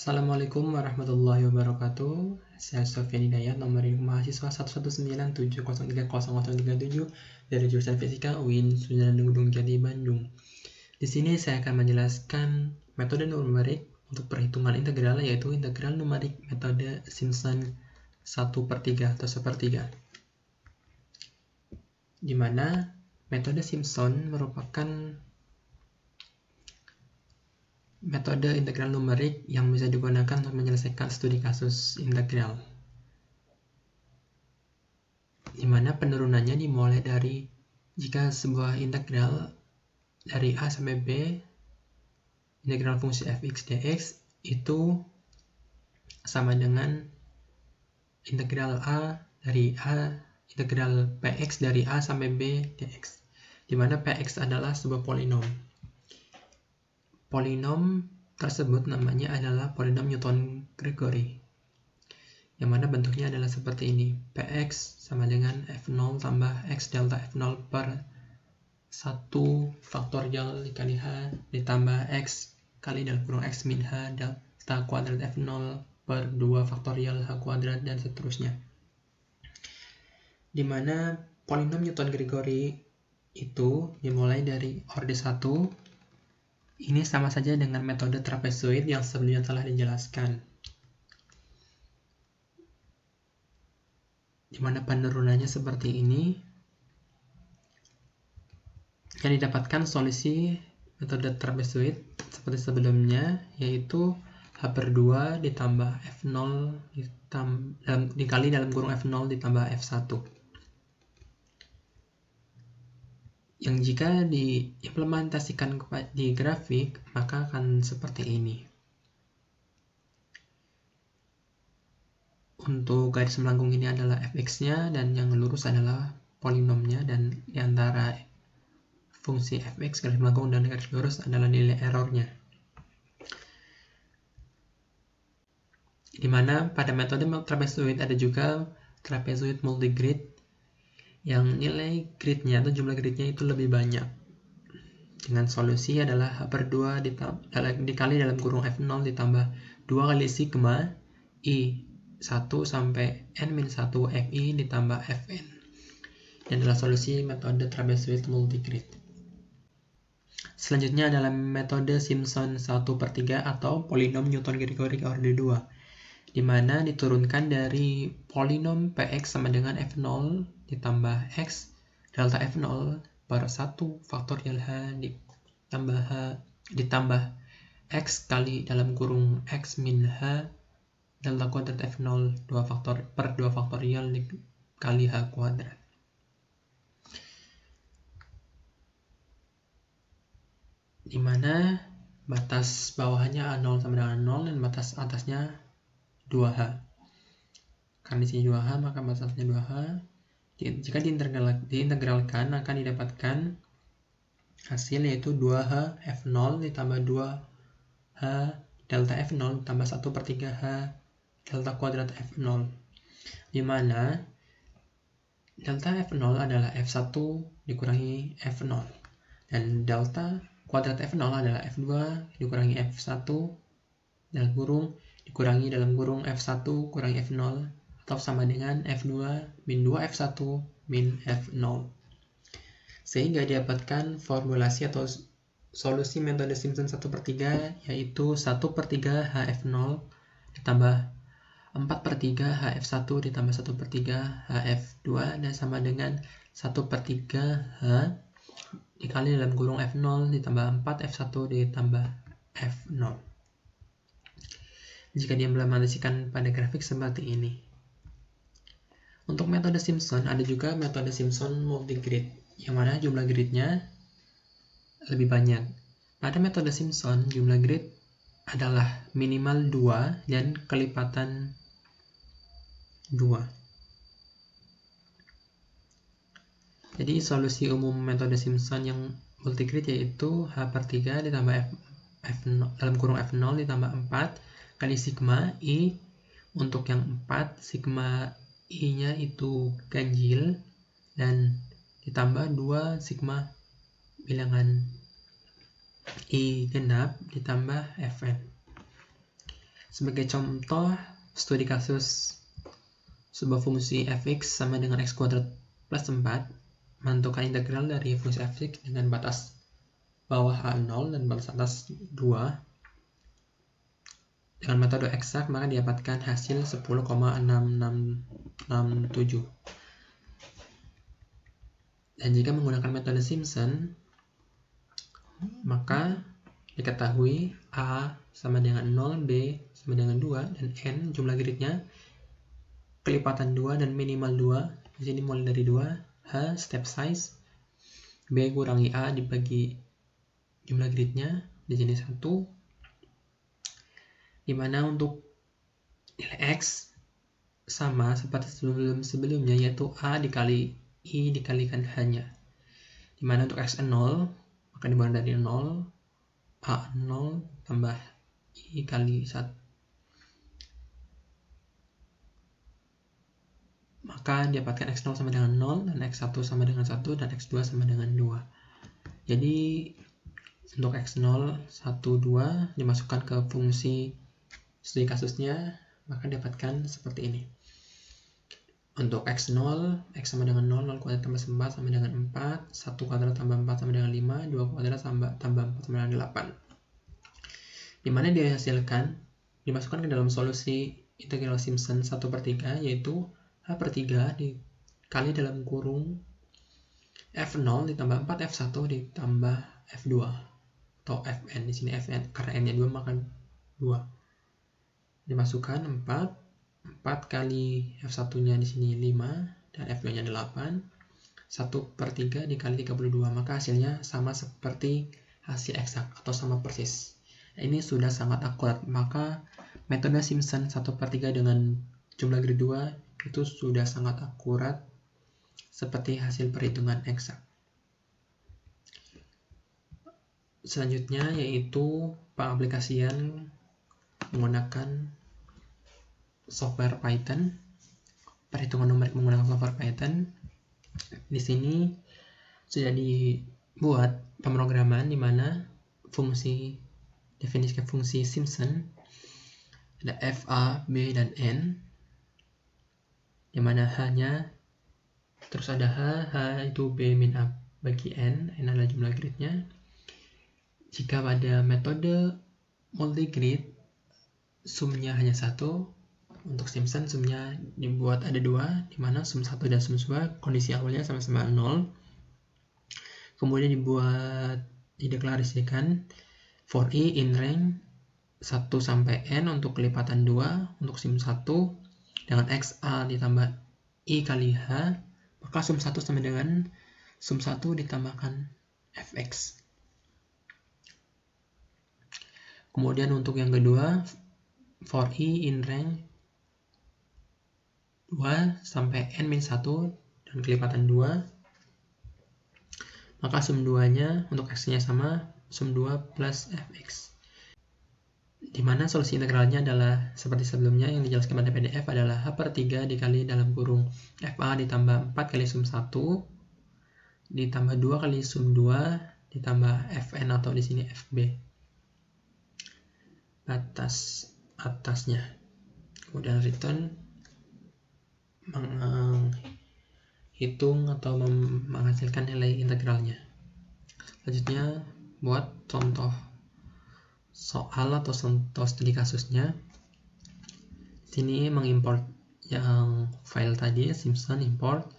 Assalamualaikum warahmatullahi wabarakatuh. Saya Sofyan Hidayat, nomor induk mahasiswa 119703037 dari jurusan Fisika UIN Sunan Gunung Jati Bandung. Di sini saya akan menjelaskan metode numerik untuk perhitungan integral, yaitu integral numerik metode Simpson 1/3 atau 1/3. Di mana metode Simpson merupakan metode integral numerik yang bisa digunakan untuk menyelesaikan studi kasus integral, di mana penurunannya dimulai dari jika sebuah integral dari A sampai B, integral fungsi fx dx itu sama dengan integral integral px dari A sampai B dx, di mana px adalah sebuah polinom. Polinom tersebut namanya adalah polinom Newton-Gregory, yang mana bentuknya adalah seperti ini. Px sama dengan f0 tambah x delta f0 per 1 faktorial dikali h ditambah x kali dalam kurung x min h delta kuadrat f0 per 2 faktorial h kuadrat, dan seterusnya. Dimana polinom Newton-Gregory itu dimulai dari orde 1. Ini sama saja dengan metode trapezoid yang sebelumnya telah dijelaskan, di mana penurunannya seperti ini. Yang didapatkan solusi metode trapezoid seperti sebelumnya, yaitu h/2 ditambah f0 dikali dalam kurung f0 ditambah f1. Yang jika diimplementasikan di grafik, maka akan seperti ini. Untuk garis melengkung ini adalah fx-nya, dan yang lurus adalah polinomnya, dan di antara fungsi fx garis melengkung dan garis lurus adalah nilai errornya. Dimana pada metode trapezoid ada juga trapezoid multigrid, yang nilai gridnya atau jumlah gridnya itu lebih banyak, dengan solusi adalah h/2 dikali dalam kurung f0 ditambah 2 kali sigma i1 sampai n-1 fi ditambah fn, yang adalah solusi metode trapezoid multigrid. Selanjutnya adalah metode Simpson 1/3 atau polinom Newton-Gregory orde 2, di mana diturunkan dari polinom px sama dengan f0 ditambah x delta f0 per 1 faktorial h ditambah x kali dalam kurung x min h delta kuadrat f0 per 2 faktorial dikali h kuadrat. Di mana batas bawahnya A0 sama dengan 0 dan batas atasnya 2h. Karena di sini 2h, maka batasnya 2h. Jika diintegralkan akan didapatkan hasil, yaitu 2h f0 ditambah 2h delta f0 tambah 1/3h delta kuadrat f0, di mana delta f0 adalah f1 dikurangi f0, dan delta kuadrat f0 adalah f2 dikurangi f1 dalam kurung dikurangi dalam kurung f1 kurangi f0, atau sama dengan f2 min 2f1 min f0. Sehingga didapatkan formulasi atau solusi metode Simpson 1/3, yaitu 1/3 hf0 ditambah 4/3 hf1 ditambah 1/3 hf2, dan sama dengan 1/3 h dikali dalam kurung f0 ditambah 4f1 ditambah f0. Jika diimplementasikan pada grafik seperti ini. Untuk metode Simpson ada juga metode Simpson multigrid, yang mana jumlah gridnya lebih banyak. Pada metode Simpson, jumlah grid adalah minimal 2 dan kelipatan 2. Jadi solusi umum metode Simpson yang multigrid yaitu h/3 ditambah f0 dalam kurung f0 ditambah 4 kali sigma i. Untuk yang 4, sigma i-nya itu ganjil, dan ditambah 2 sigma bilangan i genap ditambah fn. Sebagai contoh, studi kasus sebuah fungsi fx sama dengan x kuadrat plus 4, menentukan integral dari fungsi fx dengan batas bawah A0 dan batas atas 2 dengan metode eksak, maka didapatkan hasil 10,6667. Dan jika menggunakan metode Simpson, maka diketahui A sama dengan 0, B sama dengan 2, dan N jumlah gridnya kelipatan 2 dan minimal 2. Di sini mulai dari 2, H step size, B kurangi A dibagi jumlah gridnya, di sini 1. Dimana untuk nilai X sama seperti sebelumnya, yaitu A dikali I dikalikan H-nya. Dimana untuk X 0, maka dimulai dari 0, A 0 tambah I kali 1. Maka dapatkan X0 sama dengan 0, dan X1 sama dengan 1, dan X2 sama dengan 2. Jadi untuk X0, 1, 2 dimasukkan ke fungsi studi kasusnya, maka dapatkan seperti ini. Untuk X0, X sama dengan 0, 0 kuadrat tambah 4 sama dengan 4, 1 kuadrat tambah 4 sama dengan 5, 2 kuadrat tambah 4 sama dengan 8. Dimana dihasilkan, dimasukkan ke dalam solusi integral Simpson 1/3, yaitu H/3 dikali dalam kurung F0 ditambah 4 F1 ditambah F2 atau Fn. Di sini Fn karena n-nya 2 maka 2. Dimasukkan 4 kali F1-nya di sini 5 dan F2-nya 8. 1/3 dikali 32, maka hasilnya sama seperti hasil eksak atau sama persis. Ini sudah sangat akurat, maka metode Simpson 1/3 dengan jumlah grid 2 itu sudah sangat akurat seperti hasil perhitungan eksak. Selanjutnya yaitu pengaplikasian menggunakan software Python, perhitungan numerik menggunakan software Python. Di sini sudah dibuat pemrograman di mana definisi fungsi Simpson ada f, a, b, dan n, di mana h-nya terus ada h itu b min a bagi n adalah jumlah gridnya. Jika pada metode multigrid sumnya hanya 1, untuk Simpson sumnya dibuat ada 2, di mana sum 1 dan sum 2 kondisi awalnya sama-sama 0. Kemudian dideklarasikan for i in range 1 sampai n untuk kelipatan 2 untuk sum 1 dengan xa ditambah i kali h, maka sum 1 sama dengan sum 1 ditambahkan fx. Kemudian untuk yang kedua, for i in range 2 sampai n-1 dan kelipatan 2, maka sum 2-nya untuk x-nya sama sum 2 plus fx. Dimana solusi integralnya adalah seperti sebelumnya yang dijelaskan pada PDF adalah h/3 dikali dalam kurung fa ditambah 4 kali sum 1 ditambah 2 kali sum 2 ditambah fn atau di sini fb batas atasnya. Kemudian return menghitung atau menghasilkan nilai integralnya. Selanjutnya buat contoh soal atau contoh studi kasusnya. Sini mengimport yang file tadi Simpson import,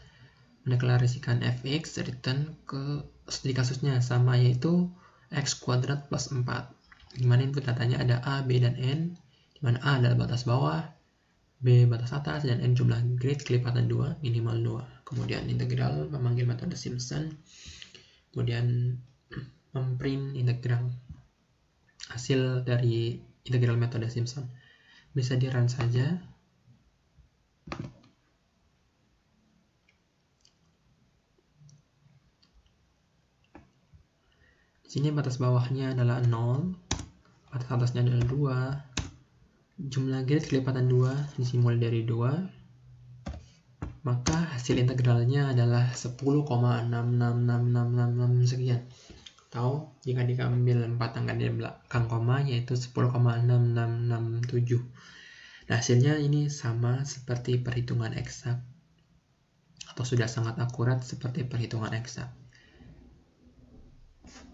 mendeklarasikan fx, return ke studi kasusnya sama, yaitu x kuadrat plus 4, dimana input datanya ada a, b, dan n, dimana a adalah batas bawah, b batas atas, dan n jumlah grid kelipatan 2 minimal 2. Kemudian integral memanggil metode Simpson, kemudian memprint integral hasil dari integral metode Simpson. Bisa di run saja. Di sini batas bawahnya adalah 0, batas atasnya adalah 2, jumlah grid kelipatan 2 dimulai dari 2, maka hasil integralnya adalah 10,66666 sekian. atau jika diambil 4 angka di belakang koma yaitu 10,6667. Nah, hasilnya ini sama seperti perhitungan eksak atau sudah sangat akurat seperti perhitungan eksak.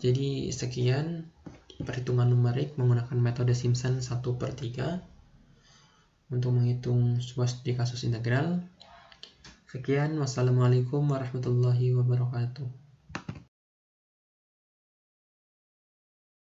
Jadi sekian perhitungan numerik menggunakan metode Simpson 1/3 untuk menghitung sebuah studi kasus integral. Sekian, wassalamualaikum warahmatullahi wabarakatuh.